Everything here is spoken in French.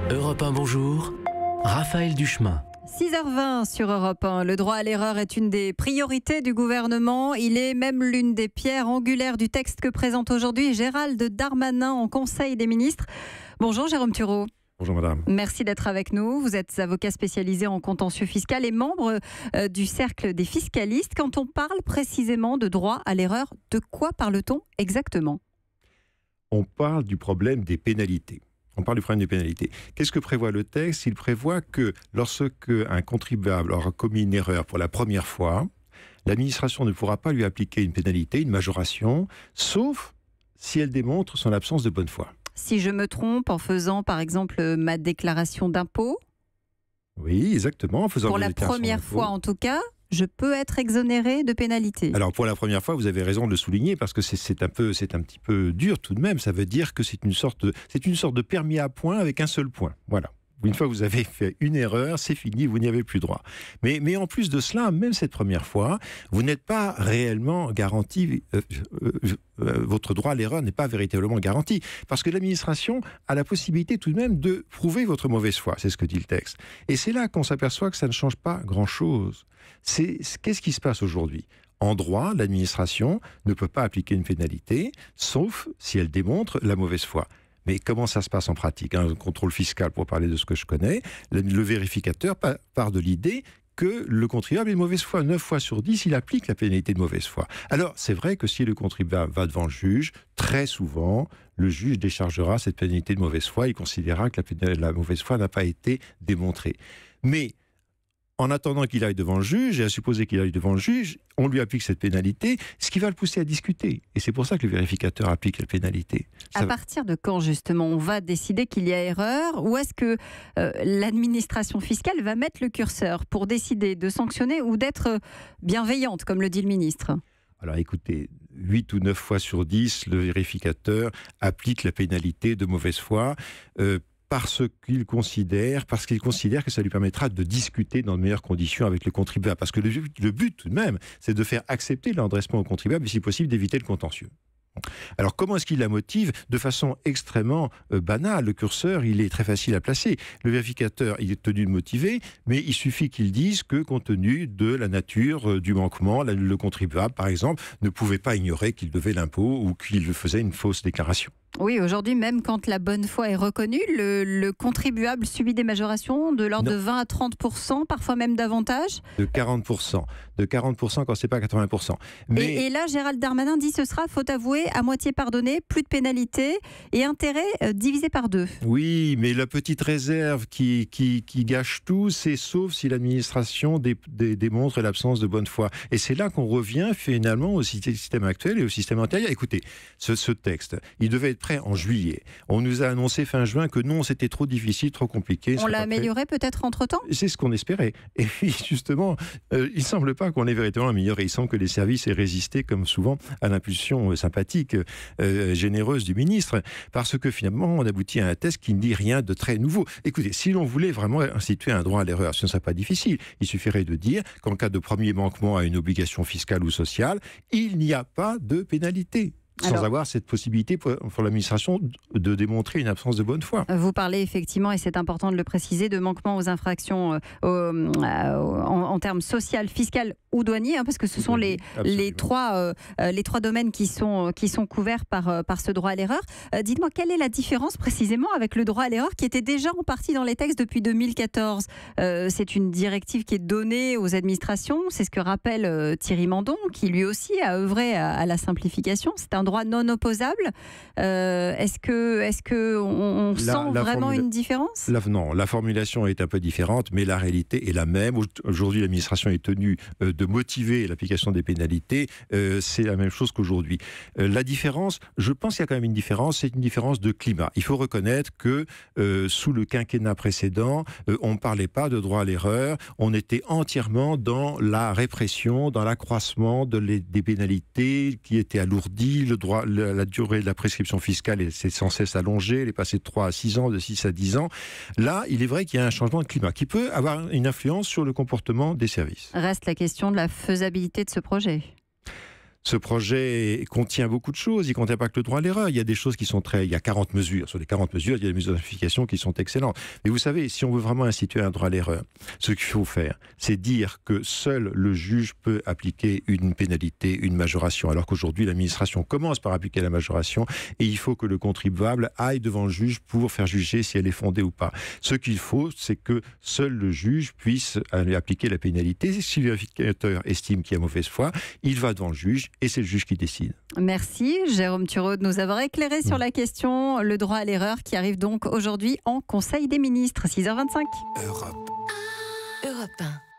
Europe 1, bonjour. Raphaël Duchemin. 6h20 sur Europe 1. Le droit à l'erreur est une des priorités du gouvernement. Il est même l'une des pierres angulaires du texte que présente aujourd'hui Gérald Darmanin en Conseil des ministres. Bonjour Jérôme Thureau. Bonjour madame. Merci d'être avec nous. Vous êtes avocat spécialisé en contentieux fiscal et membre du cercle des fiscalistes. Quand on parle précisément de droit à l'erreur, de quoi parle-t-on exactement ? On parle du problème des pénalités. Qu'est-ce que prévoit le texte ? Il prévoit que lorsque un contribuable aura commis une erreur pour la première fois, l'administration ne pourra pas lui appliquer une pénalité, une majoration, sauf si elle démontre son absence de bonne foi. Si je me trompe en faisant par exemple ma déclaration d'impôt ? Oui, exactement. En faisant pour la première fois en tout cas, je peux être exonéré de pénalité. Alors pour la première fois, vous avez raison de le souligner parce que c'est un petit peu dur tout de même. Ça veut dire que c'est une sorte de permis à points avec un seul point. Voilà. Une fois que vous avez fait une erreur, c'est fini, vous n'y avez plus droit. Mais en plus de cela, même cette première fois, vous n'êtes pas réellement garanti, votre droit à l'erreur n'est pas véritablement garanti, parce que l'administration a la possibilité tout de même de prouver votre mauvaise foi, c'est ce que dit le texte. Et c'est là qu'on s'aperçoit que ça ne change pas grand-chose. Qu'est-ce qui se passe aujourd'hui ? En droit, l'administration ne peut pas appliquer une pénalité, sauf si elle démontre la mauvaise foi. Mais comment ça se passe en pratique ? Un contrôle fiscal, pour parler de ce que je connais, le vérificateur part de l'idée que le contribuable est de mauvaise foi. 9 fois sur 10, il applique la pénalité de mauvaise foi. Alors, c'est vrai que si le contribuable va devant le juge, très souvent, le juge déchargera cette pénalité de mauvaise foi. Il considérera que la mauvaise foi n'a pas été démontrée. Mais en attendant qu'il aille devant le juge, et à supposer qu'il aille devant le juge, on lui applique cette pénalité, ce qui va le pousser à discuter. Et c'est pour ça que le vérificateur applique la pénalité. À partir de quand, justement, on va décider qu'il y a erreur ? Ou est-ce que l'administration fiscale va mettre le curseur pour décider de sanctionner ou d'être bienveillante, comme le dit le ministre ? Alors écoutez, 8 ou 9 fois sur 10, le vérificateur applique la pénalité de mauvaise foi, parce qu'il considère que ça lui permettra de discuter dans de meilleures conditions avec le contribuable. Parce que le but, tout de même, c'est de faire accepter l'endressement au contribuable et, si possible, d'éviter le contentieux. Alors, comment est-ce qu'il la motive ? De façon extrêmement banale. Le curseur, il est très facile à placer. Le vérificateur, il est tenu de motiver, mais il suffit qu'il dise que, compte tenu de la nature du manquement, le contribuable, par exemple, ne pouvait pas ignorer qu'il devait l'impôt ou qu'il faisait une fausse déclaration. Oui, aujourd'hui, même quand la bonne foi est reconnue, le contribuable subit des majorations de l'ordre de 20 à 30%, parfois même davantage. De 40%. De 40% quand ce n'est pas 80%. Et là, Gérald Darmanin dit ce sera, faut avouer, à moitié pardonné, plus de pénalité et intérêt divisé par 2. Oui, mais la petite réserve qui gâche tout, c'est sauf si l'administration démontre l'absence de bonne foi. Et c'est là qu'on revient finalement au système actuel et au système antérieur. Écoutez, ce texte, il devait être prêt en juillet. On nous a annoncé fin juin que non, c'était trop difficile, trop compliqué. On l'a amélioré peut-être entre-temps ? C'est ce qu'on espérait. Et puis justement, il ne semble pas qu'on l'ait véritablement amélioré. Il semble que les services aient résisté, comme souvent, à l'impulsion sympathique, généreuse du ministre, parce que finalement, on aboutit à un texte qui ne dit rien de très nouveau. Écoutez, si l'on voulait vraiment instituer un droit à l'erreur, ce ne serait pas difficile. Il suffirait de dire qu'en cas de premier manquement à une obligation fiscale ou sociale, il n'y a pas de pénalité. Sans avoir cette possibilité pour l'administration de démontrer une absence de bonne foi. Vous parlez effectivement, et c'est important de le préciser, de manquement aux infractions en termes social, fiscal ou douanier, parce que ce sont les trois domaines qui sont couverts par ce droit à l'erreur. Dites-moi, quelle est la différence précisément avec le droit à l'erreur qui était déjà en partie dans les textes depuis 2014 ? C'est une directive qui est donnée aux administrations, c'est ce que rappelle Thierry Mandon, qui lui aussi a œuvré à la simplification. C'est un droit non opposable. Est-ce que on sent vraiment une différence ? Non, la formulation est un peu différente, mais la réalité est la même. Aujourd'hui, l'administration est tenue de motiver l'application des pénalités. C'est la même chose qu'aujourd'hui. La différence, je pense qu'il y a quand même une différence, c'est une différence de climat. Il faut reconnaître que sous le quinquennat précédent, on ne parlait pas de droit à l'erreur, on était entièrement dans la répression, dans l'accroissement des pénalités qui étaient alourdies, la durée de la prescription fiscale s'est sans cesse allongée, elle est passée de 3 à 6 ans, de 6 à 10 ans. Là, il est vrai qu'il y a un changement de climat qui peut avoir une influence sur le comportement des services. Reste la question de la faisabilité de ce projet. Ce projet contient beaucoup de choses. Il ne contient pas que le droit à l'erreur. Il y a des choses qui sont il y a 40 mesures. Sur les 40 mesures, il y a des mesures de simplification qui sont excellentes. Mais vous savez, si on veut vraiment instituer un droit à l'erreur, ce qu'il faut faire, c'est dire que seul le juge peut appliquer une pénalité, une majoration. Alors qu'aujourd'hui, l'administration commence par appliquer la majoration et il faut que le contribuable aille devant le juge pour faire juger si elle est fondée ou pas. Ce qu'il faut, c'est que seul le juge puisse appliquer la pénalité. Si le vérificateur estime qu'il y a mauvaise foi, il va devant le juge et c'est le juge qui décide. Merci Jérôme Thureau de nous avoir éclairé sur la question. Le droit à l'erreur qui arrive donc aujourd'hui en Conseil des ministres, 6h25. Europe 1.